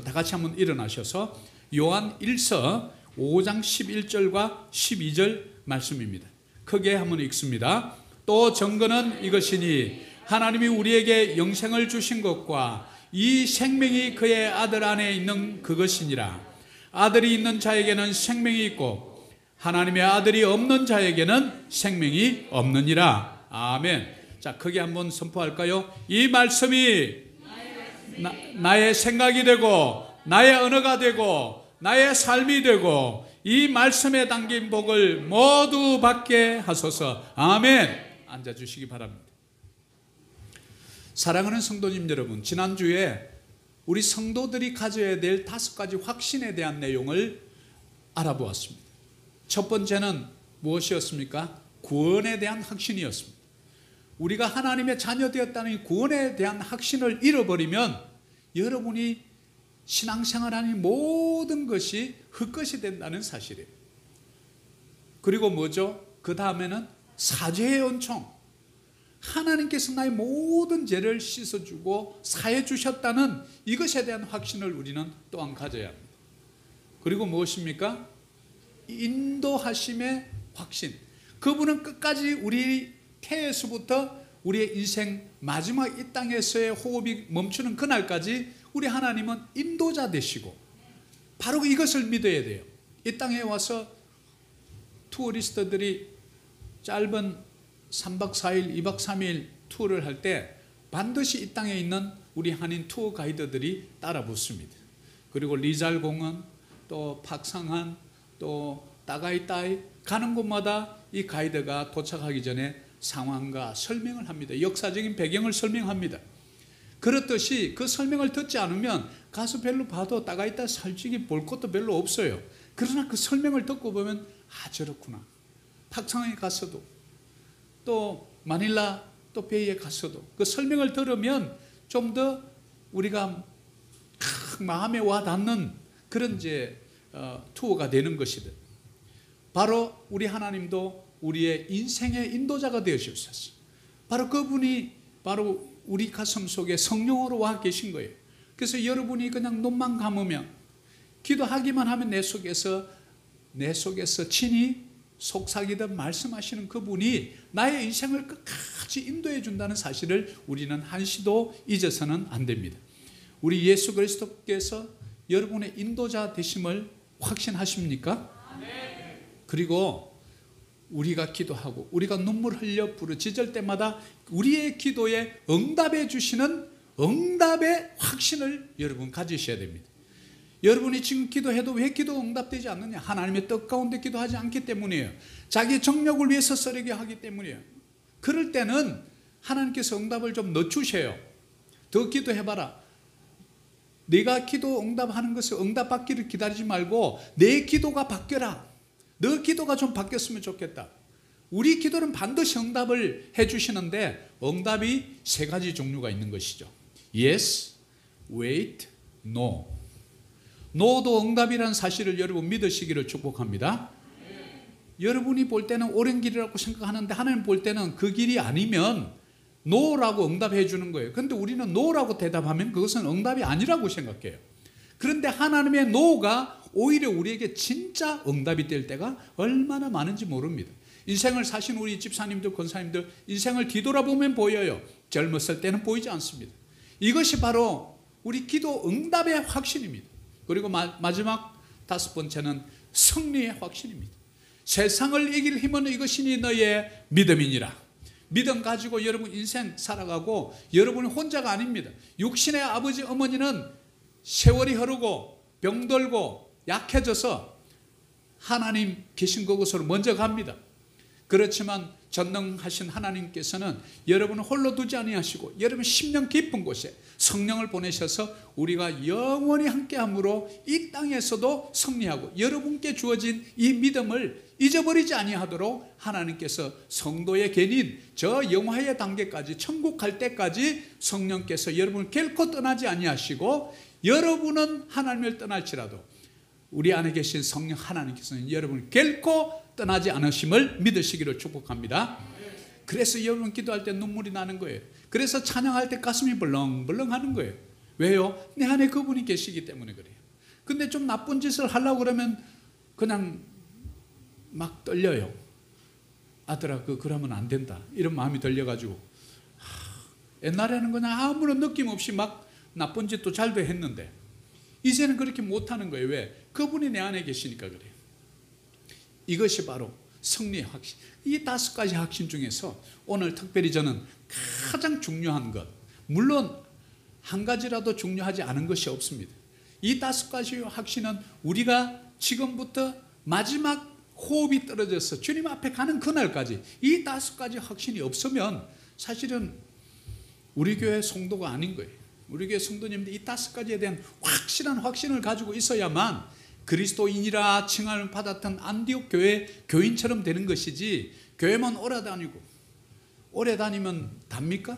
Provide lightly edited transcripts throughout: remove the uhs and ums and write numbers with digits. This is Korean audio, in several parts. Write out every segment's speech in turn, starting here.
다 같이 한번 일어나셔서 요한 1서 5장 11절과 12절 말씀입니다. 크게 한번 읽습니다. 또 증거는 이것이니 하나님이 우리에게 영생을 주신 것과 이 생명이 그의 아들 안에 있는 그것이니라. 아들이 있는 자에게는 생명이 있고 하나님의 아들이 없는 자에게는 생명이 없느니라. 아멘. 자, 크게 한번 선포할까요? 이 말씀이 나의 생각이 되고 나의 언어가 되고 나의 삶이 되고 이 말씀에 담긴 복을 모두 받게 하소서. 아멘. 앉아주시기 바랍니다. 사랑하는 성도님 여러분, 지난주에 우리 성도들이 가져야 될 5가지 확신에 대한 내용을 알아보았습니다. 첫 번째는 무엇이었습니까? 구원에 대한 확신이었습니다. 우리가 하나님의 자녀 되었다는 구원에 대한 확신을 잃어버리면 여러분이 신앙생활하는 모든 것이 헛것이 된다는 사실이에요. 그리고 뭐죠? 그 다음에는 사죄의 은총. 하나님께서 나의 모든 죄를 씻어주고 사해 주셨다는 이것에 대한 확신을 우리는 또한 가져야 합니다. 그리고 무엇입니까? 인도하심의 확신. 그분은 끝까지 우리 태에서부터 우리의 인생 마지막 이 땅에서의 호흡이 멈추는 그날까지 우리 하나님은 인도자 되시고, 바로 이것을 믿어야 돼요. 이 땅에 와서 투어리스트들이 짧은 3박 4일, 2박 3일 투어를 할 때 반드시 이 땅에 있는 우리 한인 투어 가이드들이 따라 붙습니다. 그리고 리잘공원, 또 박상한, 또 따가이따이 가는 곳마다 이 가이드가 도착하기 전에 상황과 설명을 합니다. 역사적인 배경을 설명합니다. 그렇듯이 그 설명을 듣지 않으면 가서 별로 봐도 따가이따이 솔직히 볼 것도 별로 없어요. 그러나 그 설명을 듣고 보면 아, 저렇구나. 박상항에 갔어도, 또 마닐라 또 베이에 갔어도 그 설명을 들으면 좀 더 우리가 마음에 와 닿는 그런 이제 투어가 되는 것이다. 바로 우리 하나님도 우리의 인생의 인도자가 되어주셨어요. 바로 그분이 바로 우리 가슴 속에 성령으로 와 계신 거예요. 그래서 여러분이 그냥 눈만 감으면, 기도하기만 하면 내 속에서 친히 속삭이듯 말씀하시는 그분이 나의 인생을 끝까지 인도해 준다는 사실을 우리는 한시도 잊어서는 안 됩니다. 우리 예수 그리스도께서 여러분의 인도자 되심을 확신하십니까? 그리고 우리가 기도하고 우리가 눈물 흘려 부르짖을 때마다 우리의 기도에 응답해 주시는 응답의 확신을 여러분 가지셔야 됩니다. 여러분이 지금 기도해도 왜 기도 응답되지 않느냐? 하나님의 뜻 가운데 기도하지 않기 때문이에요. 자기 정력을 위해서 쓰레기 하기 때문이에요. 그럴 때는 하나님께서 응답을 좀 늦추셔요. 더 기도해봐라. 네가 기도 응답하는 것을 응답받기를 기다리지 말고 내 기도가 바뀌어라. 너 기도가 좀 바뀌었으면 좋겠다. 우리 기도는 반드시 응답을 해주시는데 응답이 3가지 종류가 있는 것이죠. Yes, wait, no. no도 응답이라는 사실을 여러분 믿으시기를 축복합니다. 여러분이 볼 때는 옳은 길이라고 생각하는데 하나님 볼 때는 그 길이 아니면 no라고 응답해 주는 거예요. 그런데 우리는 no라고 대답하면 그것은 응답이 아니라고 생각해요. 그런데 하나님의 no가 오히려 우리에게 진짜 응답이 될 때가 얼마나 많은지 모릅니다. 인생을 사신 우리 집사님들, 권사님들 인생을 뒤돌아보면 보여요. 젊었을 때는 보이지 않습니다. 이것이 바로 우리 기도 응답의 확신입니다. 그리고 마지막 5번째는 승리의 확신입니다. 세상을 이길 힘은 이것이니 너의 믿음이니라. 믿음 가지고 여러분 인생 살아가고 여러분이 혼자가 아닙니다. 육신의 아버지 어머니는 세월이 흐르고 병들고 약해져서 하나님 계신 그곳으로 먼저 갑니다. 그렇지만 전능하신 하나님께서는 여러분을 홀로 두지 아니하시고 여러분 심령 깊은 곳에 성령을 보내셔서 우리가 영원히 함께함으로 이 땅에서도 승리하고 여러분께 주어진 이 믿음을 잊어버리지 아니하도록 하나님께서 성도의 견인 저 영화의 단계까지 천국 갈 때까지 성령께서 여러분을 결코 떠나지 아니하시고 여러분은 하나님을 떠날지라도 우리 안에 계신 성령 하나님께서는 여러분을 결코 떠나지 않으심을 믿으시기를 축복합니다. 그래서 여러분 기도할 때 눈물이 나는 거예요. 그래서 찬양할 때 가슴이 벌렁벌렁 하는 거예요. 왜요? 내 안에 그분이 계시기 때문에 그래요. 근데 좀 나쁜 짓을 하려고 그러면 그냥 막 떨려요. 아들아, 그러면 안 된다. 이런 마음이 들려가지고. 옛날에는 그냥 아무런 느낌 없이 막 나쁜 짓도 잘도 했는데, 이제는 그렇게 못하는 거예요. 왜? 그분이 내 안에 계시니까 그래요. 이것이 바로 승리의 확신. 이 5가지 확신 중에서 오늘 특별히 저는 가장 중요한 것, 물론 한 가지라도 중요하지 않은 것이 없습니다. 이 5가지 확신은 우리가 지금부터 마지막 호흡이 떨어져서 주님 앞에 가는 그날까지 이 5가지 확신이 없으면 사실은 우리 교회 성도가 아닌 거예요. 우리 교회 성도님들 이 5가지에 대한 확실한 확신을 가지고 있어야만 그리스도인이라 칭함을 받았던 안디옥 교회 교인처럼 되는 것이지, 교회만 오래 다니면 답니까?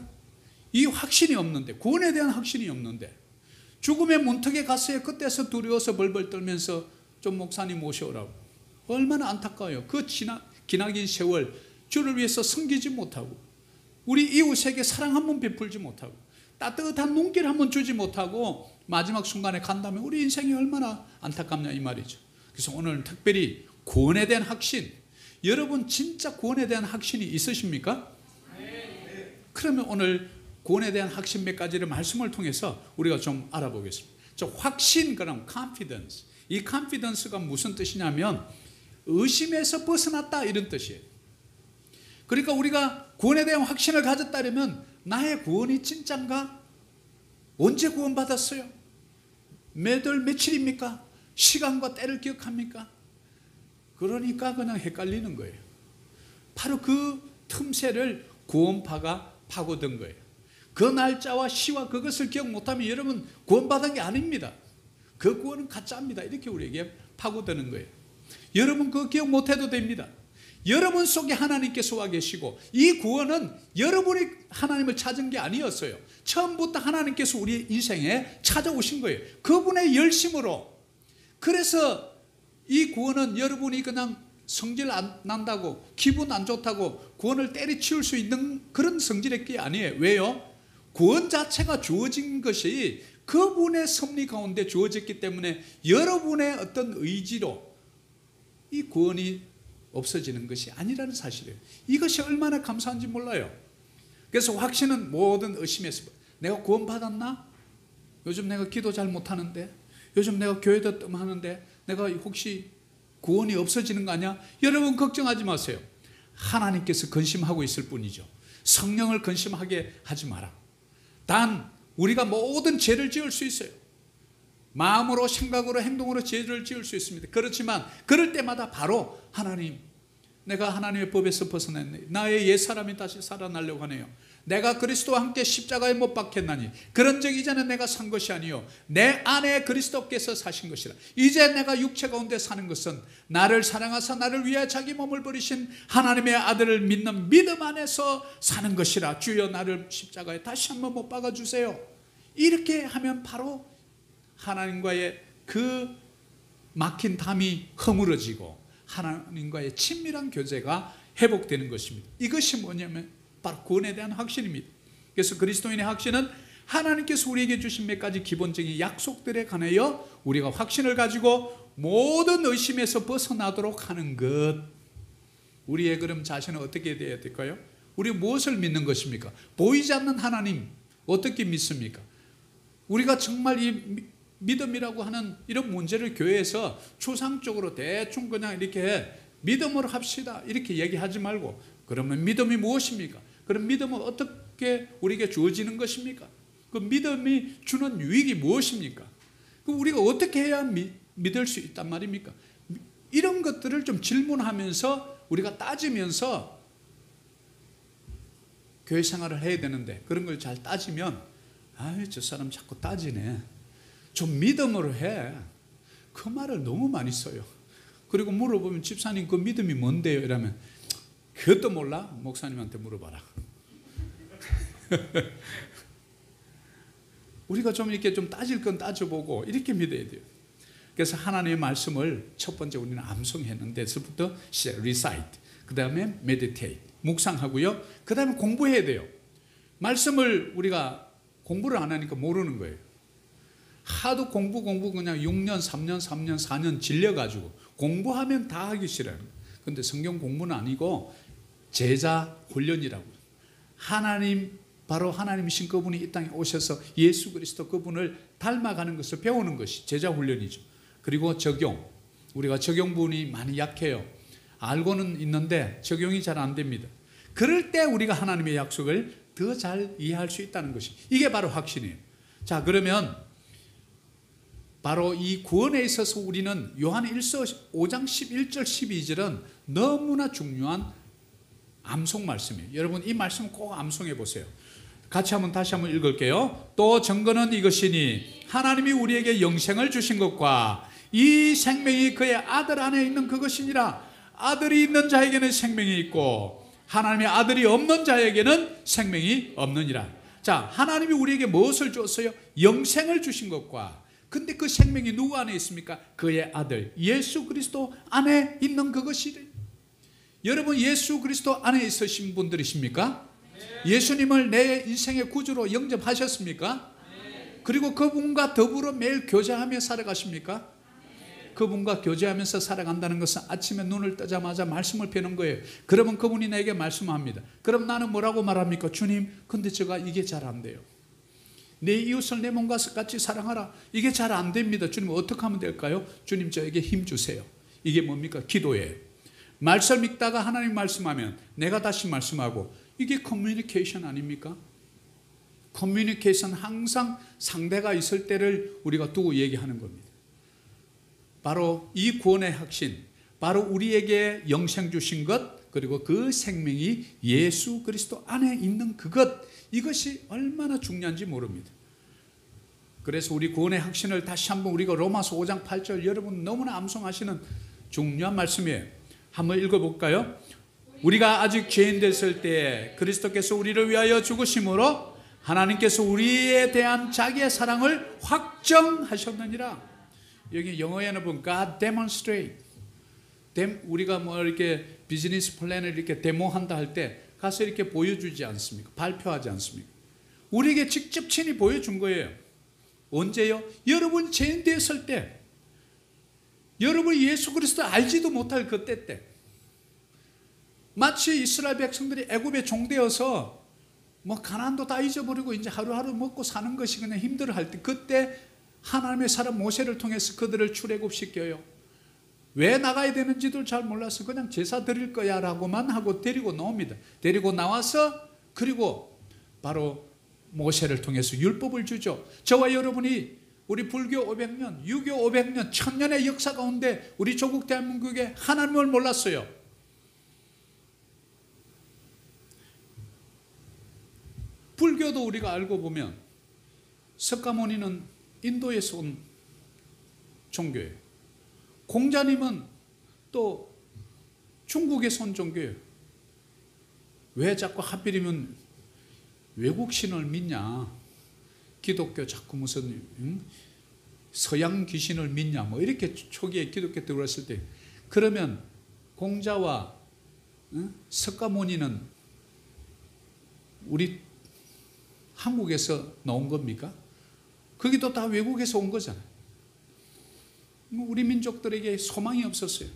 이 확신이 없는데, 구원에 대한 확신이 없는데, 죽음의 문턱에 갔어요. 그때서 두려워서 벌벌 떨면서 좀 목사님 모셔오라고. 얼마나 안타까워요. 그 기나긴 세월 주를 위해서 섬기지 못하고, 우리 이웃에게 사랑 한번 베풀지 못하고, 따뜻한 눈길 한번 주지 못하고 마지막 순간에 간다면 우리 인생이 얼마나 안타깝냐 이 말이죠. 그래서 오늘 특별히 구원에 대한 확신, 여러분 진짜 구원에 대한 확신이 있으십니까? 그러면 오늘 구원에 대한 확신 몇 가지를 말씀을 통해서 우리가 좀 알아보겠습니다. 저 확신, 그럼 confidence. 이 confidence가 무슨 뜻이냐면 의심에서 벗어났다 이런 뜻이에요. 그러니까 우리가 구원에 대한 확신을 가졌다면 나의 구원이 진짠가? 언제 구원받았어요? 몇 월 며칠입니까? 시간과 때를 기억합니까? 그러니까 그냥 헷갈리는 거예요. 바로 그 틈새를 구원파가 파고든 거예요. 그 날짜와 시와 그것을 기억 못하면 여러분 구원받은 게 아닙니다. 그 구원은 가짜입니다. 이렇게 우리에게 파고드는 거예요. 여러분 그거 기억 못해도 됩니다. 여러분 속에 하나님께서 와 계시고, 이 구원은 여러분이 하나님을 찾은 게 아니었어요. 처음부터 하나님께서 우리 인생에 찾아오신 거예요. 그분의 열심으로. 그래서 이 구원은 여러분이 그냥 성질 안 난다고, 기분 안 좋다고 구원을 때려치울 수 있는 그런 성질의 게 아니에요. 왜요? 구원 자체가 주어진 것이 그분의 섭리 가운데 주어졌기 때문에 여러분의 어떤 의지로 이 구원이 없어지는 것이 아니라는 사실이에요. 이것이 얼마나 감사한지 몰라요. 그래서 확신은 모든 의심에서, 내가 구원받았나? 요즘 내가 기도 잘 못하는데, 요즘 내가 교회도 뜸하는데 내가 혹시 구원이 없어지는 거 아니야? 여러분 걱정하지 마세요. 하나님께서 근심하고 있을 뿐이죠. 성령을 근심하게 하지 마라. 단 우리가 모든 죄를 지을 수 있어요. 마음으로, 생각으로, 행동으로 죄를 지을 수 있습니다. 그렇지만 그럴 때마다 바로 하나님, 내가 하나님의 법에서 벗어났네. 나의 옛사람이 다시 살아나려고 하네요. 내가 그리스도와 함께 십자가에 못 박혔나니 그런 적 이제는 내가 산 것이 아니요 내 안에 그리스도께서 사신 것이라. 이제 내가 육체 가운데 사는 것은 나를 사랑하사 나를 위해 자기 몸을 버리신 하나님의 아들을 믿는 믿음 안에서 사는 것이라. 주여 나를 십자가에 다시 한번 못 박아주세요. 이렇게 하면 바로 하나님과의 그 막힌 담이 허물어지고 하나님과의 친밀한 교제가 회복되는 것입니다. 이것이 뭐냐면 바로 구원에 대한 확신입니다. 그래서 그리스도인의 확신은 하나님께서 우리에게 주신 몇 가지 기본적인 약속들에 관하여 우리가 확신을 가지고 모든 의심에서 벗어나도록 하는 것. 우리의 그럼 자신은 어떻게 되어야 될까요? 우리 무엇을 믿는 것입니까? 보이지 않는 하나님 어떻게 믿습니까? 우리가 정말 이 믿음이라고 하는 이런 문제를 교회에서 추상적으로 대충 그냥 이렇게 믿음으로 합시다 이렇게 얘기하지 말고, 그러면 믿음이 무엇입니까? 그럼 믿음은 어떻게 우리에게 주어지는 것입니까? 그 믿음이 주는 유익이 무엇입니까? 우리가 어떻게 해야 믿을 수 있단 말입니까? 이런 것들을 좀 질문하면서 우리가 따지면서 교회 생활을 해야 되는데, 그런 걸 잘 따지면 저 사람 자꾸 따지네. 좀 믿음으로 해. 그 말을 너무 많이 써요. 그리고 물어보면 집사님 그 믿음이 뭔데요? 이러면 그것도 몰라? 목사님한테 물어봐라. 우리가 좀 이렇게 좀 따질 건 따져보고 이렇게 믿어야 돼요. 그래서 하나님의 말씀을 첫 번째 우리는 암송했는데서부터 시작, recite, 그 다음에 meditate, 묵상하고요. 그 다음에 공부해야 돼요. 말씀을 우리가 공부를 안 하니까 모르는 거예요. 하도 공부 그냥 6년, 3년, 4년 질려가지고 공부하면 다 하기 싫어요. 근데 성경 공부는 아니고 제자 훈련이라고. 하나님, 바로 하나님이신 그분이 이 땅에 오셔서 예수 그리스도 그분을 닮아가는 것을 배우는 것이 제자 훈련이죠. 그리고 적용. 우리가 적용 부분이 많이 약해요. 알고는 있는데 적용이 잘 안 됩니다. 그럴 때 우리가 하나님의 약속을 더 잘 이해할 수 있다는 것이, 이게 바로 확신이에요. 자, 그러면 바로 이 구원에 있어서 우리는 요한 1서 5장 11절 12절은 너무나 중요한 암송 말씀이에요. 여러분 이 말씀 꼭 암송해 보세요. 같이 다시 한번 읽을게요. 또 증거는 이것이니 하나님이 우리에게 영생을 주신 것과 이 생명이 그의 아들 안에 있는 그것이니라. 아들이 있는 자에게는 생명이 있고 하나님의 아들이 없는 자에게는 생명이 없느니라. 자, 하나님이 우리에게 무엇을 줬어요? 영생을 주신 것과, 근데 그 생명이 누구 안에 있습니까? 그의 아들 예수 그리스도 안에 있는 그것이래. 여러분 예수 그리스도 안에 있으신 분들이십니까? 예수님을 내 인생의 구주로 영접하셨습니까? 그리고 그분과 더불어 매일 교제하며 살아가십니까? 그분과 교제하면서 살아간다는 것은 아침에 눈을 뜨자마자 말씀을 펴는 거예요. 그러면 그분이 내게 말씀합니다. 그럼 나는 뭐라고 말합니까? 주님, 근데 제가 이게 잘 안 돼요. 내 이웃을 내 몸과 같이 사랑하라. 이게 잘 안 됩니다. 주님 어떻게 하면 될까요? 주님 저에게 힘 주세요. 이게 뭡니까? 기도예요. 말씀 읽다가 하나님 말씀하면 내가 다시 말씀하고, 이게 커뮤니케이션 아닙니까? 커뮤니케이션, 항상 상대가 있을 때를 우리가 두고 얘기하는 겁니다. 바로 이 구원의 확신, 바로 우리에게 영생 주신 것, 그리고 그 생명이 예수 그리스도 안에 있는 그것, 이것이 얼마나 중요한지 모릅니다. 그래서 우리 구원의 확신을 다시 한번 우리가 로마서 5장 8절, 여러분 너무나 암송하시는 중요한 말씀이에요. 한번 읽어볼까요? 우리가 아직 죄인 됐을 때 그리스도께서 우리를 위하여 죽으심으로 하나님께서 우리에 대한 자기의 사랑을 확정하셨느니라. 여기 영어에는 보면 God demonstrate. 우리가 뭐 이렇게 비즈니스 플랜을 이렇게 데모한다 할 때 가서 이렇게 보여주지 않습니까? 발표하지 않습니까? 우리에게 직접 친히 보여준 거예요. 언제요? 여러분 죄인 되었을 때, 여러분 예수 그리스도 알지도 못할 그때 때, 마치 이스라엘 백성들이 애굽에 종되어서 뭐 가나안도 다 잊어버리고 이제 하루하루 먹고 사는 것이 그냥 힘들어할 때, 그때 하나님의 사람 모세를 통해서 그들을 출애굽시켜요. 왜 나가야 되는지도 잘 몰라서 그냥 제사 드릴 거야 라고만 하고 데리고 나옵니다. 데리고 나와서 그리고 바로 모세를 통해서 율법을 주죠. 저와 여러분이 우리 불교 500년, 유교 500년, 1000년의 역사 가운데 우리 조국 대한민국에 하나님을 몰랐어요. 불교도 우리가 알고 보면 석가모니는 인도에서 온 종교예요. 공자님은 또 중국에서 온 종교예요. 왜 자꾸 하필이면 외국 신을 믿냐? 기독교 자꾸 무슨 서양 귀신을 믿냐? 뭐 이렇게 초기에 기독교 들어왔을 때, 그러면 공자와 석가모니는 우리 한국에서 나온 겁니까? 거기도 다 외국에서 온 거잖아요. 우리 민족들에게 소망이 없었어요.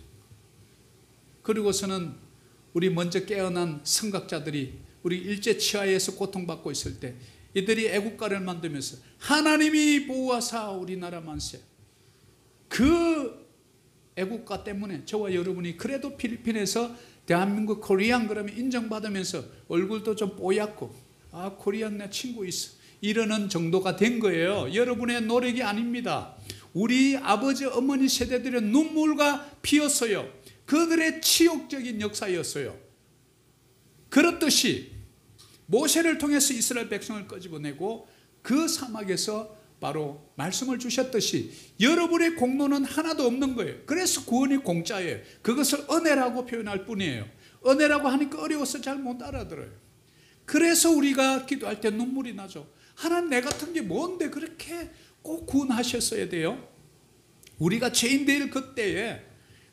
그리고서는 우리 먼저 깨어난 선각자들이 우리 일제 치하에서 고통받고 있을 때 이들이 애국가를 만들면서 하나님이 보호하사 우리나라 만세, 그 애국가 때문에 저와 여러분이 그래도 필리핀에서 대한민국 코리안 그러면 인정받으면서 얼굴도 좀 뽀얗고, 아 코리안 내 친구 있어 이러는 정도가 된 거예요. 여러분의 노력이 아닙니다. 우리 아버지 어머니 세대들의 눈물과 피였어요. 그들의 치욕적인 역사였어요. 그렇듯이 모세를 통해서 이스라엘 백성을 끄집어내고 그 사막에서 바로 말씀을 주셨듯이 여러분의 공로는 하나도 없는 거예요. 그래서 구원이 공짜예요. 그것을 은혜라고 표현할 뿐이에요. 은혜라고 하니까 어려워서 잘 못 알아들어요. 그래서 우리가 기도할 때 눈물이 나죠. 하나님 내 같은 게 뭔데 그렇게 꼭 구원하셨어야 돼요? 우리가 죄인 될 그때에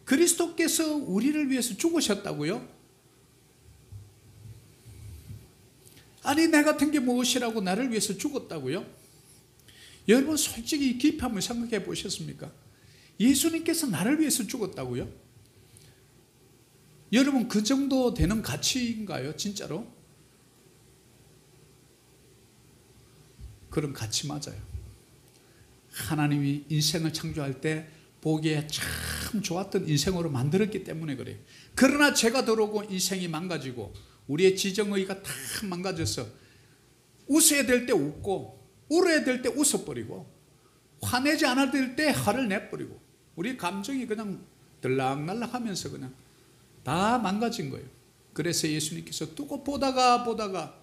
그리스도께서 우리를 위해서 죽으셨다고요? 아니 내 같은 게 무엇이라고 나를 위해서 죽었다고요? 여러분 솔직히 깊이 한번 생각해 보셨습니까? 예수님께서 나를 위해서 죽었다고요? 여러분 그 정도 되는 가치인가요? 진짜로? 그런 가치 맞아요. 하나님이 인생을 창조할 때 보기에 참 좋았던 인생으로 만들었기 때문에 그래요. 그러나 죄가 들어오고 인생이 망가지고 우리의 지정의가 다 망가져서 웃어야 될 때 웃고 울어야 될 때 웃어버리고 화내지 않아야 될 때 화를 내버리고 우리 감정이 그냥 들락날락 하면서 그냥 다 망가진 거예요. 그래서 예수님께서 두고 보다가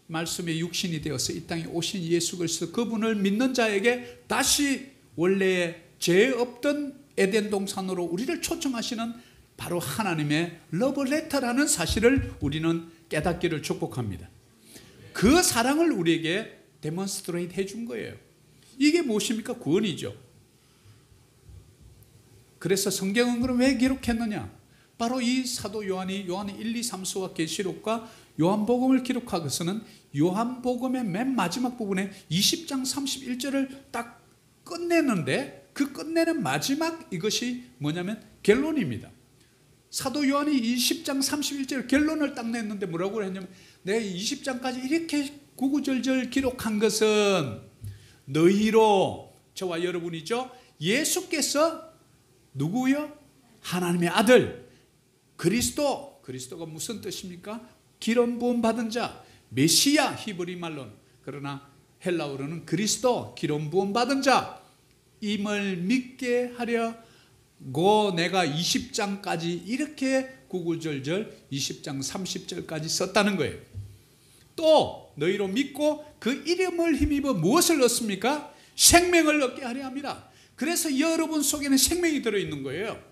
말씀의 육신이 되어서 이 땅에 오신 예수 그리스도 그분을 믿는 자에게 다시 원래의 죄 없던 에덴 동산으로 우리를 초청하시는 바로 하나님의 러브레터라는 사실을 우리는 깨닫기를 축복합니다. 그 사랑을 우리에게 데몬스트레이트 해준 거예요. 이게 무엇입니까? 구원이죠. 그래서 성경은 그럼 왜 기록했느냐? 바로 이 사도 요한이 요한 1, 2, 3서와 계시록과 요한복음을 기록하고서는 요한복음의 맨 마지막 부분에 20장 31절을 딱 끝내는데 그 끝내는 마지막 이것이 뭐냐면 결론입니다. 사도 요한이 20장 31절 결론을 딱 냈는데 뭐라고 했냐면 내가 20장까지 이렇게 구구절절 기록한 것은 너희로 저와 여러분이죠. 예수께서 누구요? 하나님의 아들 그리스도가 무슨 뜻입니까? 기름 부음 받은 자 메시아 히브리 말로는 그러나 헬라어로는 그리스도 기름 부음 받은 자 임을 믿게 하려고 내가 20장까지 이렇게 구구절절 20장 30절까지 썼다는 거예요. 또 너희로 믿고 그 이름을 힘입어 무엇을 얻습니까? 생명을 얻게 하려 합니다. 그래서 여러분 속에는 생명이 들어있는 거예요.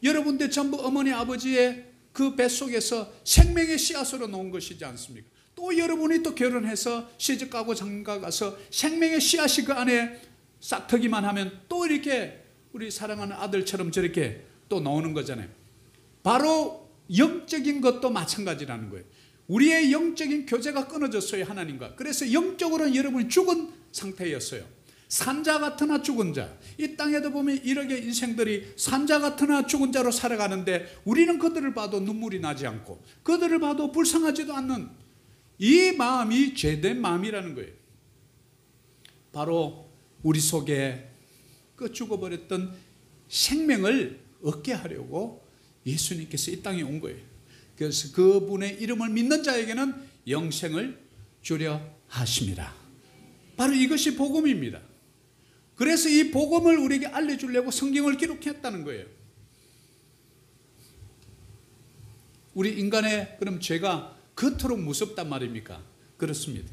여러분들 전부 어머니 아버지의 그 뱃속에서 생명의 씨앗으로 놓은 것이지 않습니까? 또 여러분이 또 결혼해서 시집가고 장가가서 생명의 씨앗이 그 안에 싹트기만 하면 또 이렇게 우리 사랑하는 아들처럼 저렇게 또 나오는 거잖아요. 바로 영적인 것도 마찬가지라는 거예요. 우리의 영적인 교제가 끊어졌어요, 하나님과. 그래서 영적으로는 여러분이 죽은 상태였어요. 산자 같으나 죽은 자. 이 땅에도 보면 이렇게 인생들이 산자 같으나 죽은 자로 살아가는데 우리는 그들을 봐도 눈물이 나지 않고 그들을 봐도 불쌍하지도 않는 이 마음이 죄된 마음이라는 거예요. 바로 우리 속에 그 죽어버렸던 생명을 얻게 하려고 예수님께서 이 땅에 온 거예요. 그래서 그분의 이름을 믿는 자에게는 영생을 주려 하심이라. 바로 이것이 복음입니다. 그래서 이 복음을 우리에게 알려주려고 성경을 기록했다는 거예요. 우리 인간의 그럼 죄가 그토록 무섭단 말입니까? 그렇습니다.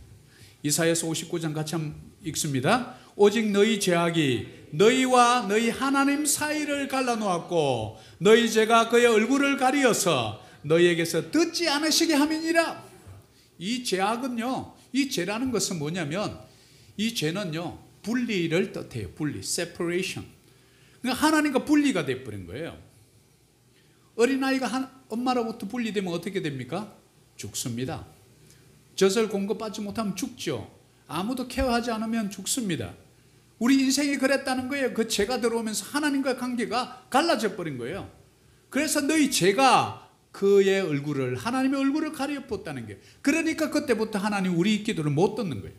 이사야서 59장 같이 한번 읽습니다. 오직 너희 죄악이 너희와 너희 하나님 사이를 갈라놓았고 너희 죄가 그의 얼굴을 가리어서 너희에게서 듣지 않으시게 함이니라. 이 죄악은요, 이 죄라는 것은 뭐냐면 이 죄는요 분리를 뜻해요. 분리, separation. 그러니까 하나님과 분리가 되어버린 거예요. 어린아이가 엄마로부터 분리되면 어떻게 됩니까? 죽습니다. 젖을 공급받지 못하면 죽죠. 아무도 케어하지 않으면 죽습니다. 우리 인생이 그랬다는 거예요. 그 죄가 들어오면서 하나님과의 관계가 갈라져 버린 거예요. 그래서 너희 죄가 그의 얼굴을, 하나님의 얼굴을 가려봤다는 게, 그러니까 그때부터 하나님 우리 기도를 못 듣는 거예요.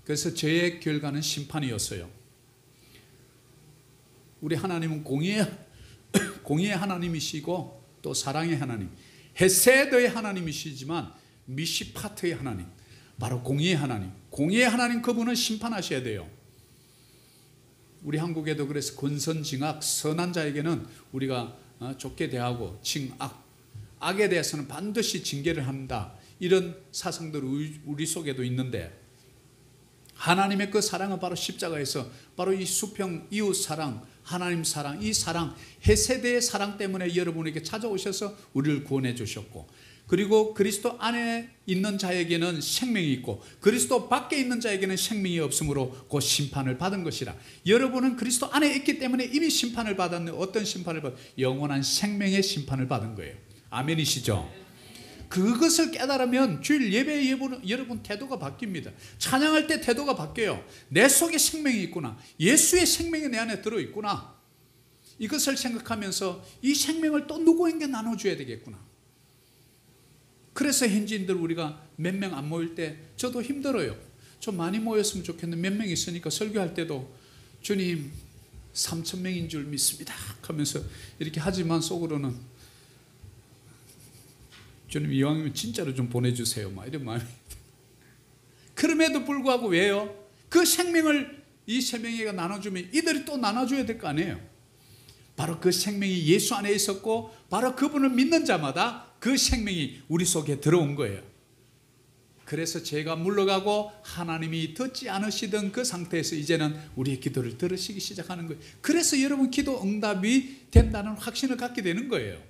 그래서 죄의 결과는 심판이었어요. 우리 하나님은 공의의 하나님이시고 또 사랑의 하나님, 헤세드의 하나님이시지만 미시파트의 하나님, 바로 공의의 하나님. 공의의 하나님, 그분은 심판하셔야 돼요. 우리 한국에도 그래서 권선징악, 선한 자에게는 우리가 좋게 대하고 악에 대해서는 반드시 징계를 한다, 이런 사상들이 우리 속에도 있는데, 하나님의 그 사랑은 바로 십자가에서 바로 이 수평 이웃 사랑, 하나님 사랑, 이 사랑, 헤세드의 사랑 때문에 여러분에게 찾아오셔서 우리를 구원해 주셨고, 그리고 그리스도 안에 있는 자에게는 생명이 있고 그리스도 밖에 있는 자에게는 생명이 없으므로 그 심판을 받은 것이라. 여러분은 그리스도 안에 있기 때문에 이미 심판을 받았는데, 어떤 심판을 받았어요? 영원한 생명의 심판을 받은 거예요. 아멘이시죠? 그것을 깨달으면 주일 예배에 여러분 태도가 바뀝니다. 찬양할 때 태도가 바뀌어요. 내 속에 생명이 있구나. 예수의 생명이 내 안에 들어있구나. 이것을 생각하면서 이 생명을 또 누구에게 나눠줘야 되겠구나. 그래서 현지인들 우리가 몇 명 안 모일 때 저도 힘들어요. 좀 많이 모였으면 좋겠는데 몇 명 있으니까 설교할 때도 주님 3,000명인 줄 믿습니다 하면서 이렇게 하지만 속으로는 주님 이왕이면 진짜로 좀 보내주세요 막 이런 마음이. 그럼에도 불구하고 왜요? 그 생명을 이 세 명이가 나눠주면 이들이 또 나눠줘야 될 거 아니에요. 바로 그 생명이 예수 안에 있었고 바로 그분을 믿는 자마다 그 생명이 우리 속에 들어온 거예요. 그래서 죄가 물러가고 하나님이 듣지 않으시던 그 상태에서 이제는 우리의 기도를 들으시기 시작하는 거예요. 그래서 여러분 기도 응답이 된다는 확신을 갖게 되는 거예요.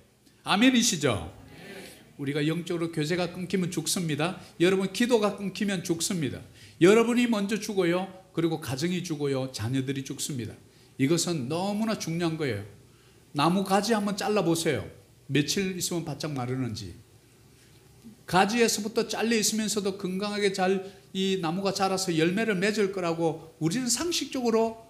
아멘이시죠? 우리가 영적으로 교제가 끊기면 죽습니다. 여러분 기도가 끊기면 죽습니다. 여러분이 먼저 죽어요. 그리고 가정이 죽어요. 자녀들이 죽습니다. 이것은 너무나 중요한 거예요. 나무 가지 한번 잘라보세요. 며칠 있으면 바짝 마르는지. 가지에서부터 잘려 있으면서도 건강하게 잘 이 나무가 자라서 열매를 맺을 거라고 우리는 상식적으로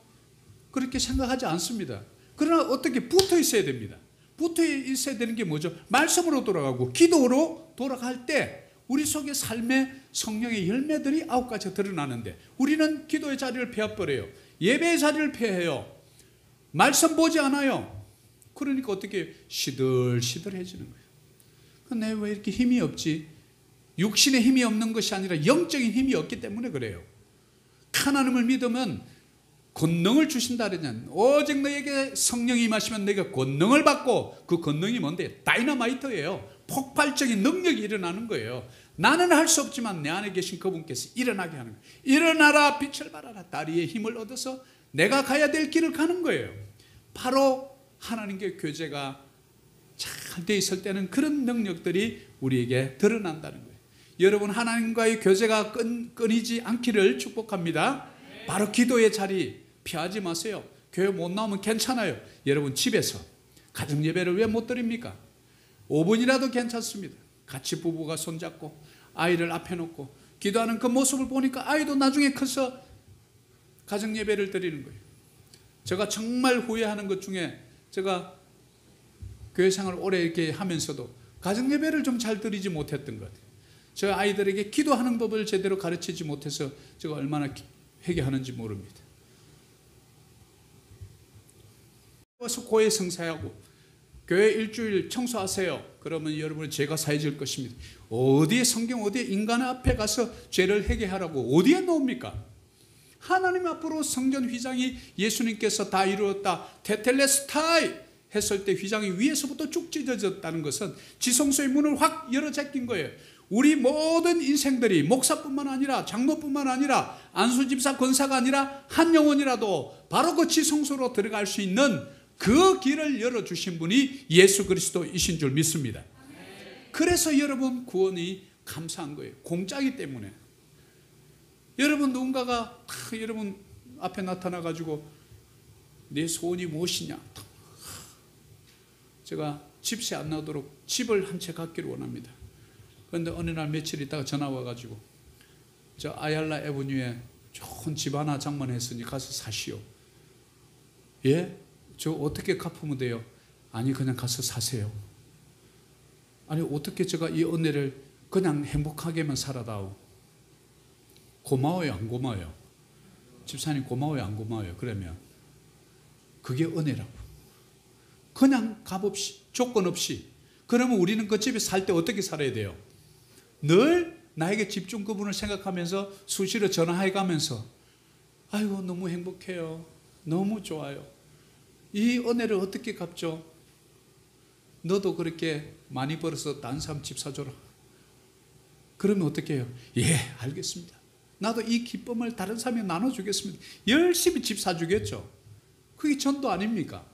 그렇게 생각하지 않습니다. 그러나 어떻게 붙어 있어야 됩니다. 붙어 있어야 되는 게 뭐죠? 말씀으로 돌아가고 기도로 돌아갈 때 우리 속의 삶의 성령의 열매들이 9가지 드러나는데 우리는 기도의 자리를 폐해버려요. 예배의 자리를 폐해요. 말씀 보지 않아요. 그러니까 어떻게 시들시들해지는 거예요. 내가 왜 이렇게 힘이 없지? 육신의 힘이 없는 것이 아니라 영적인 힘이 없기 때문에 그래요. 하나님을 믿으면 권능을 주신다 그러냐. 오직 너에게 성령이 임하시면 너희가 권능을 받고 그 권능이 뭔데? 다이너마이트예요. 폭발적인 능력이 일어나는 거예요. 나는 할 수 없지만 내 안에 계신 그분께서 일어나게 하는 거예요. 일어나라 빛을 발하라. 다리에 힘을 얻어서 내가 가야 될 길을 가는 거예요. 바로 하나님께 교제가 잘 돼 있을 때는 그런 능력들이 우리에게 드러난다는 거예요. 여러분 하나님과의 교제가 끊이지 않기를 축복합니다. 바로 기도의 자리 피하지 마세요. 교회 못 나오면 괜찮아요. 여러분 집에서 가정 예배를 왜 못 드립니까? 5분이라도 괜찮습니다. 같이 부부가 손잡고 아이를 앞에 놓고 기도하는 그 모습을 보니까 아이도 나중에 커서 가정 예배를 드리는 거예요. 제가 정말 후회하는 것 중에 제가 교회 생활을 오래 이렇게 하면서도 가정 예배를 좀 잘 드리지 못했던 것 같아요. 저 아이들에게 기도하는 법을 제대로 가르치지 못해서 제가 얼마나 회개하는지 모릅니다. 와서 고해 성사하고 교회 일주일 청소하세요. 그러면 여러분의 죄가 사해질 것입니다. 어디에 성경 어디에 인간 앞에 가서 죄를 회개하라고 어디에 나옵니까? 하나님 앞으로 성전 휘장이 예수님께서 다 이루었다 테텔레스타이 했을 때 휘장이 위에서부터 쭉 찢어졌다는 것은 지성소의 문을 확 열어 제낀 거예요. 우리 모든 인생들이 목사뿐만 아니라 장로뿐만 아니라 안수집사 권사가 아니라 한 영혼이라도 바로 그 지성소로 들어갈 수 있는 그 길을 열어주신 분이 예수 그리스도이신 줄 믿습니다. 그래서 여러분 구원이 감사한 거예요. 공짜이기 때문에. 여러분 누군가가 여러분 앞에 나타나가지고 내 소원이 무엇이냐. 제가 집세 안 나오도록 집을 한 채 갖기를 원합니다. 그런데 어느 날 며칠 있다가 전화 와가지고 저 아얄라 에버뉴에 좋은 집 하나 장만했으니 가서 사시오. 예? 저 어떻게 갚으면 돼요? 아니 그냥 가서 사세요. 아니 어떻게 제가 이 은혜를 그냥 행복하게만 살아다오. 고마워요 안 고마워요? 집사님 고마워요 안 고마워요? 그러면 그게 은혜라고. 그냥 값 없이 조건 없이. 그러면 우리는 그 집에 살 때 어떻게 살아야 돼요? 늘 나에게 집중 그분을 생각하면서 수시로 전화해 가면서 아이고 너무 행복해요. 너무 좋아요. 이 은혜를 어떻게 갚죠? 너도 그렇게 많이 벌어서 다른 사람 집 사줘라. 그러면 어떻게 해요? 예 알겠습니다. 나도 이 기쁨을 다른 사람에 나눠주겠습니다. 열심히 집 사주겠죠. 그게 전도 아닙니까?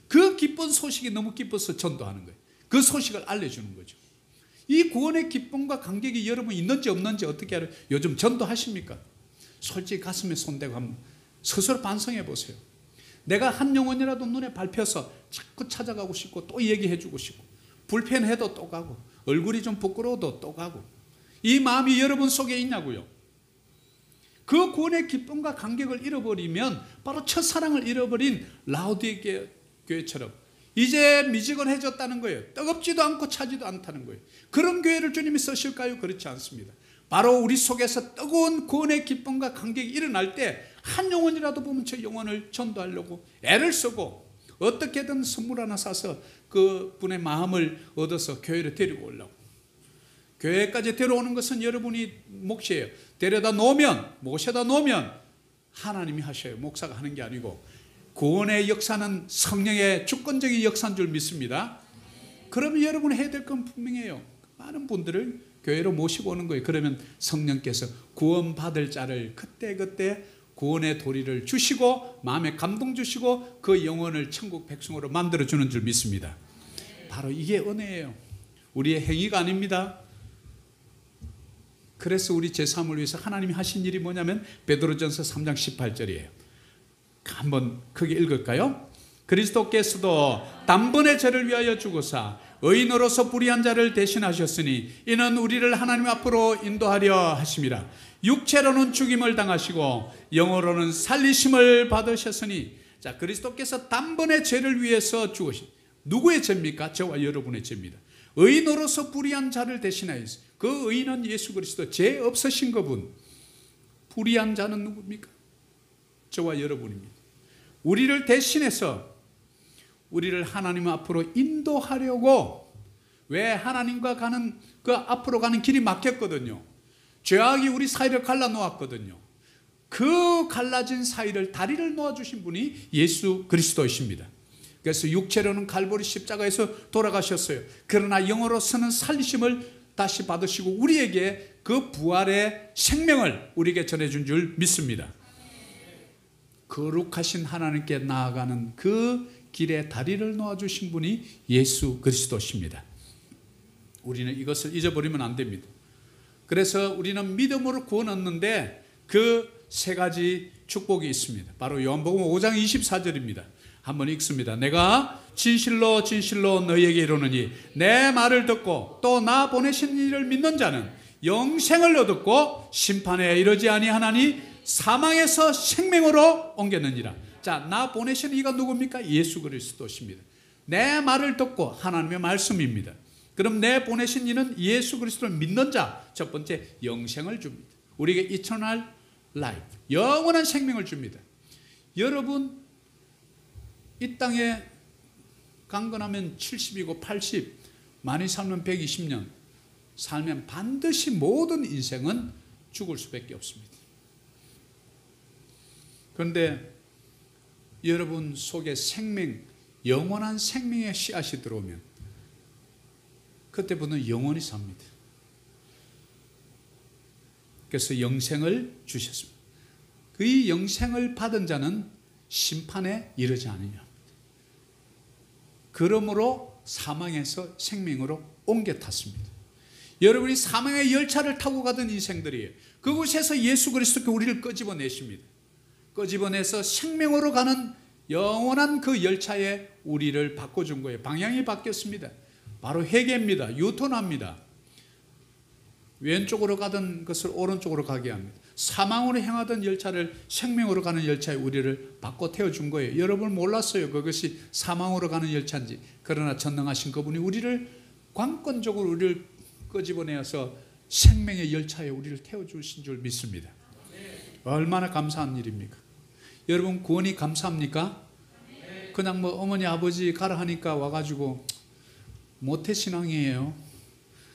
그 기쁜 소식이 너무 기뻐서 전도하는 거예요. 그 소식을 알려주는 거죠. 이 구원의 기쁨과 감격이 여러분 있는지 없는지 어떻게 알아요? 요즘 전도하십니까? 솔직히 가슴에 손대고 한번 스스로 반성해 보세요. 내가 한 영혼이라도 눈에 밟혀서 자꾸 찾아가고 싶고 또 얘기해 주고 싶고 불편해도 또 가고 얼굴이 좀 부끄러워도 또 가고 이 마음이 여러분 속에 있냐고요. 그 구원의 기쁨과 감격을 잃어버리면 바로 첫사랑을 잃어버린 라우디게 교회처럼 이제 미지근해졌다는 거예요. 뜨겁지도 않고 차지도 않다는 거예요. 그런 교회를 주님이 쓰실까요? 그렇지 않습니다. 바로 우리 속에서 뜨거운 구원의 기쁨과 감격이 일어날 때 한 영혼이라도 보면 저 영혼을 전도하려고 애를 쓰고 어떻게든 선물 하나 사서 그 분의 마음을 얻어서 교회로 데리고 오려고. 교회까지 데려오는 것은 여러분이 몫이에요. 데려다 놓으면, 모셔다 놓으면 하나님이 하셔요. 목사가 하는 게 아니고. 구원의 역사는 성령의 주권적인 역사인 줄 믿습니다. 그러면 여러분이 해야 될 건 분명해요. 많은 분들을 교회로 모시고 오는 거예요. 그러면 성령께서 구원받을 자를 그때그때 구원의 도리를 주시고 마음에 감동 주시고 그 영혼을 천국 백성으로 만들어주는 줄 믿습니다. 바로 이게 은혜예요. 우리의 행위가 아닙니다. 그래서 우리 제3을 위해서 하나님이 하신 일이 뭐냐면 베드로전서 3장 18절이에요. 한번 크게 읽을까요? 그리스도께서도 단번에 저를 위하여 죽으사 의인으로서 불의한 자를 대신하셨으니 이는 우리를 하나님 앞으로 인도하려 하심이라. 육체로는 죽임을 당하시고 영으로는 살리심을 받으셨으니, 자, 그리스도께서 단번에 죄를 위해서 죽으신, 누구의 죄입니까? 저와 여러분의 죄입니다. 의인으로서 불의한 자를 대신하였어요. 그 의인은 예수 그리스도, 죄 없으신 그분. 불의한 자는 누굽니까? 저와 여러분입니다. 우리를 대신해서 우리를 하나님 앞으로 인도하려고, 왜 하나님과 가는 그 앞으로 가는 길이 막혔거든요. 죄악이 우리 사이를 갈라놓았거든요. 그 갈라진 사이를 다리를 놓아주신 분이 예수 그리스도이십니다. 그래서 육체로는 갈보리 십자가에서 돌아가셨어요. 그러나 영으로서는 살리심을 다시 받으시고 우리에게 그 부활의 생명을 우리에게 전해준 줄 믿습니다. 거룩하신 하나님께 나아가는 그 길에 다리를 놓아주신 분이 예수 그리스도십니다. 우리는 이것을 잊어버리면 안 됩니다. 그래서 우리는 믿음으로 구원 얻는데 그 세 가지 축복이 있습니다. 바로 요한복음 5장 24절입니다. 한번 읽습니다. 내가 진실로 진실로 너희에게 이르노니 내 말을 듣고 또 나 보내신 이를 믿는 자는 영생을 얻었고 심판에 이르지 아니하나니 사망에서 생명으로 옮겼느니라. 자, 나 보내신 이가 누굽니까? 예수 그리스도십니다. 내 말을 듣고, 하나님의 말씀입니다. 그럼 내 보내신 이는 예수 그리스도를 믿는 자, 첫 번째 영생을 줍니다. 우리에게 eternal life, 영원한 생명을 줍니다. 여러분, 이 땅에 강건하면 70이고 80, 많이 살면 120년 살면 반드시 모든 인생은 죽을 수밖에 없습니다. 그런데 여러분 속에 생명, 영원한 생명의 씨앗이 들어오면 그때부터는 영원히 삽니다. 그래서 영생을 주셨습니다. 그 영생을 받은 자는 심판에 이르지 않으냐. 그러므로 사망에서 생명으로 옮겨 탔습니다. 여러분이 사망의 열차를 타고 가던 인생들이에요. 그곳에서 예수 그리스도께 우리를 끄집어내십니다. 끄집어내서 생명으로 가는 영원한 그 열차에 우리를 바꿔준 거예요. 방향이 바뀌었습니다. 바로 회개입니다. 유턴합니다. 왼쪽으로 가던 것을 오른쪽으로 가게 합니다. 사망으로 향하던 열차를 생명으로 가는 열차에 우리를 바꿔 태워준 거예요. 여러분 몰랐어요. 그것이 사망으로 가는 열차인지. 그러나 전능하신 그분이 우리를 관건적으로 우리를 끄집어내어서 생명의 열차에 우리를 태워주신 줄 믿습니다. 얼마나 감사한 일입니까? 여러분 구원이 감사합니까? 그냥 뭐 어머니 아버지 가라 하니까 와가지고 모태신앙이에요.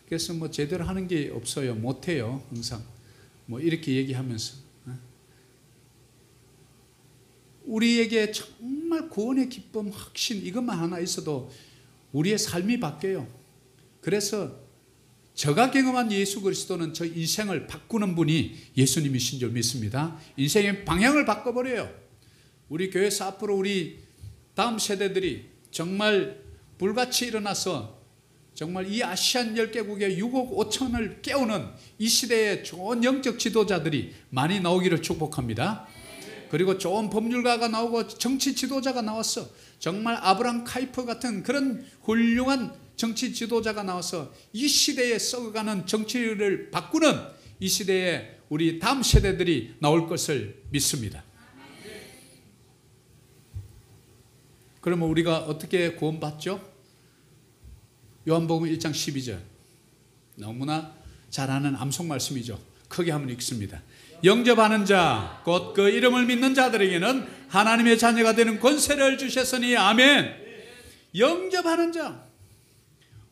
그래서 뭐 제대로 하는 게 없어요. 못해요. 항상 뭐 이렇게 얘기하면서 우리에게 정말 구원의 기쁨, 확신 이것만 하나 있어도 우리의 삶이 바뀌어요. 그래서 제가 경험한 예수 그리스도는 저 인생을 바꾸는 분이 예수님이신 줄 믿습니다. 인생의 방향을 바꿔버려요. 우리 교회에서 앞으로 우리 다음 세대들이 정말 불같이 일어나서 정말 이 아시안 10개국의 6억 5천을 깨우는 이 시대의 좋은 영적 지도자들이 많이 나오기를 축복합니다. 그리고 좋은 법률가가 나오고 정치 지도자가 나왔어. 정말 아브람 카이프 같은 그런 훌륭한 정치 지도자가 나와서 이 시대에 썩어가는 정치를 바꾸는 이 시대에 우리 다음 세대들이 나올 것을 믿습니다. 그러면 우리가 어떻게 구원받죠? 요한복음 1장 12절 너무나 잘 아는 암송 말씀이죠. 크게 한번 읽습니다. 영접하는 자 곧 그 이름을 믿는 자들에게는 하나님의 자녀가 되는 권세를 주셨으니 아멘. 영접하는 자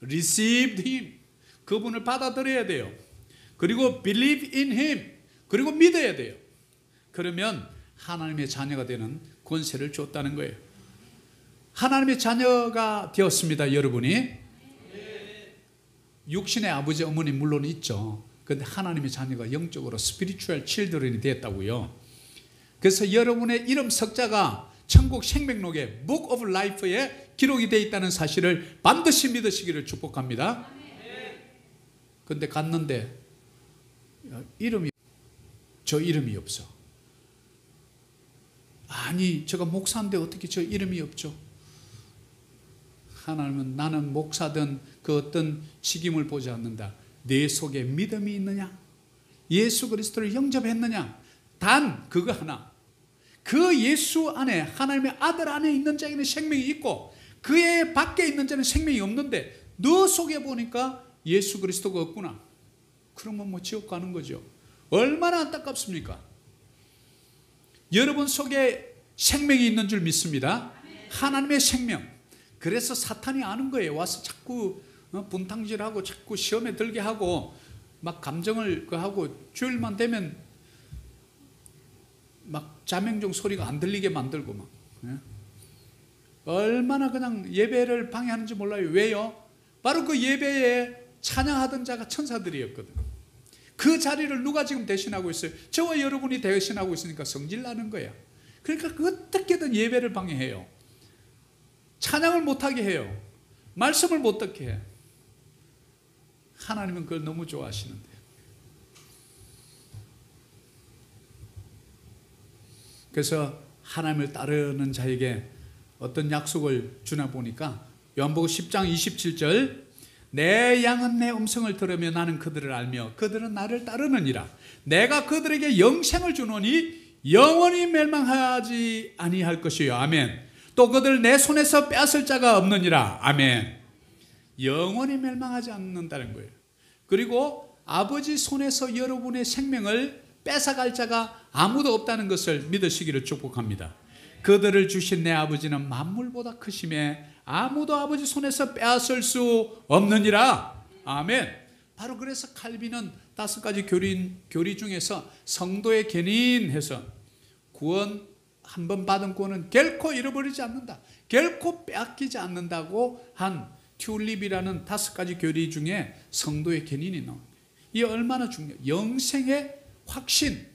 received him 그분을 받아들여야 돼요. 그리고 believe in him 그리고 믿어야 돼요. 그러면 하나님의 자녀가 되는 권세를 줬다는 거예요. 하나님의 자녀가 되었습니다. 여러분이 육신의 아버지 어머니 물론 있죠. 그런데 하나님의 자녀가 영적으로 스피리추얼 칠드런이 되었다고요. 그래서 여러분의 이름 석자가 천국 생명록의 Book of Life에 기록이 되어 있다는 사실을 반드시 믿으시기를 축복합니다. 그런데 갔는데 저 이름이 없어. 아니 제가 목사인데 어떻게 저 이름이 없죠? 하나님은 나는 목사든 그 어떤 직임을 보지 않는다. 내 속에 믿음이 있느냐? 예수 그리스도를 영접했느냐? 단 그거 하나. 그 예수 안에 하나님의 아들 안에 있는 자에게는 생명이 있고 그의 밖에 있는 자는 생명이 없는데 너 속에 보니까 예수 그리스도가 없구나. 그러면 뭐 지옥 가는 거죠. 얼마나 안타깝습니까? 여러분 속에 생명이 있는 줄 믿습니다. 하나님의 생명. 그래서 사탄이 아는 거예요. 와서 자꾸 분탕질하고 자꾸 시험에 들게 하고 막 감정을 하고 주일만 되면 막 자명종 소리가 안 들리게 만들고 막 얼마나 그냥 예배를 방해하는지 몰라요. 왜요? 바로 그 예배에 찬양하던 자가 천사들이었거든요. 그 자리를 누가 지금 대신하고 있어요? 저와 여러분이 대신하고 있으니까 성질 나는 거야. 그러니까 어떻게든 예배를 방해해요. 찬양을 못하게 해요. 말씀을 못 듣게 해. 하나님은 그걸 너무 좋아하시는데. 그래서 하나님을 따르는 자에게 어떤 약속을 주나 보니까 요한복음 10장 27절 내 양은 내 음성을 들으며 나는 그들을 알며 그들은 나를 따르느니라. 내가 그들에게 영생을 주노니 영원히 멸망하지 아니할 것이요. 아멘. 또 그들 내 손에서 빼앗을 자가 없느니라. 아멘. 영원히 멸망하지 않는다는 거예요. 그리고 아버지 손에서 여러분의 생명을 뺏어갈 자가 아무도 없다는 것을 믿으시기를 축복합니다. 그들을 주신 내 아버지는 만물보다 크심에 아무도 아버지 손에서 빼앗을 수 없느니라. 아멘. 바로 그래서 칼빈은 5가지 교리 중에서 성도의 견인해서 구원 한번 받은 구원은 결코 잃어버리지 않는다. 결코 빼앗기지 않는다고 한 튤립이라는 5가지 교리 중에 성도의 견인이 나옵니다. 이 얼마나 중요해요. 영생의 확신.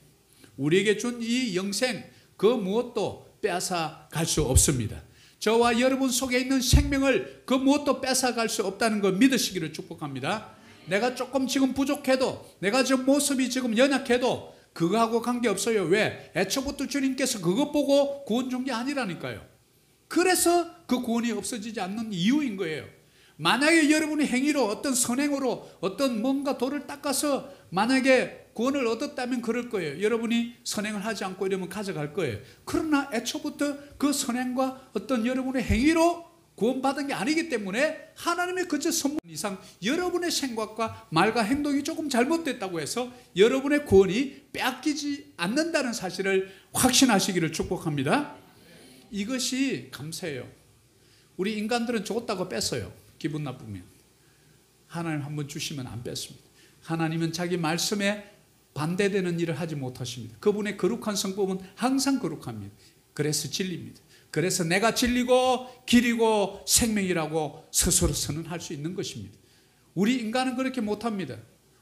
우리에게 준 이 영생 그 무엇도 빼앗아 갈 수 없습니다. 저와 여러분 속에 있는 생명을 그 무엇도 뺏어갈 수 없다는 걸 믿으시기를 축복합니다. 내가 조금 지금 부족해도 내가 저 모습이 지금 연약해도 그거하고 관계없어요. 왜? 애초부터 주님께서 그것 보고 구원 준 게 아니라니까요. 그래서 그 구원이 없어지지 않는 이유인 거예요. 만약에 여러분이 행위로 어떤 선행으로 어떤 뭔가 돌을 닦아서 만약에 구원을 얻었다면 그럴 거예요. 여러분이 선행을 하지 않고 이러면 가져갈 거예요. 그러나 애초부터 그 선행과 어떤 여러분의 행위로 구원받은 게 아니기 때문에 하나님의 그저 선물 이상 여러분의 생각과 말과 행동이 조금 잘못됐다고 해서 여러분의 구원이 빼앗기지 않는다는 사실을 확신하시기를 축복합니다. 이것이 감사해요. 우리 인간들은 줬다고 뺐어요. 기분 나쁘면. 하나님 한번 주시면 안 뺐습니다. 하나님은 자기 말씀에 반대되는 일을 하지 못하십니다. 그분의 거룩한 성품은 항상 거룩합니다. 그래서 진리입니다. 그래서 내가 진리고 길이고 생명이라고 스스로 선언할 수 있는 것입니다. 우리 인간은 그렇게 못합니다.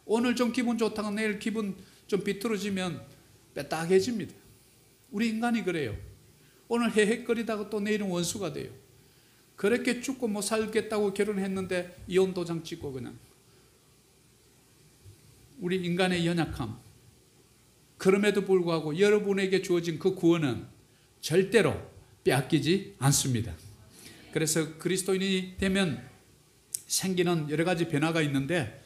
오늘 좀 기분 좋다가 내일 기분 좀 비뚤어지면 빼딱해집니다. 우리 인간이 그래요. 오늘 헤헷거리다가 또 내일은 원수가 돼요. 그렇게 죽고 못 살겠다고 결혼했는데 이혼 도장 찍고 그냥. 우리 인간의 연약함. 그럼에도 불구하고 여러분에게 주어진 그 구원은 절대로 빼앗기지 않습니다. 그래서 그리스도인이 되면 생기는 여러 가지 변화가 있는데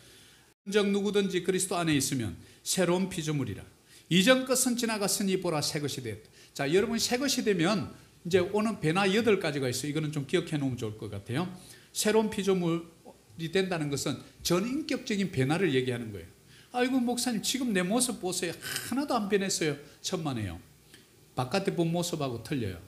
즉 누구든지 그리스도 안에 있으면 새로운 피조물이라. 이전 것은 지나갔으니 보라 새 것이 되었다. 자, 여러분 새 것이 되면 이제 오는 변화 8가지가 있어요. 이거는 좀 기억해 놓으면 좋을 것 같아요. 새로운 피조물이 된다는 것은 전인격적인 변화를 얘기하는 거예요. 아이고 목사님 지금 내 모습 보세요. 하나도 안 변했어요. 천만에요. 바깥에 본 모습하고 틀려요.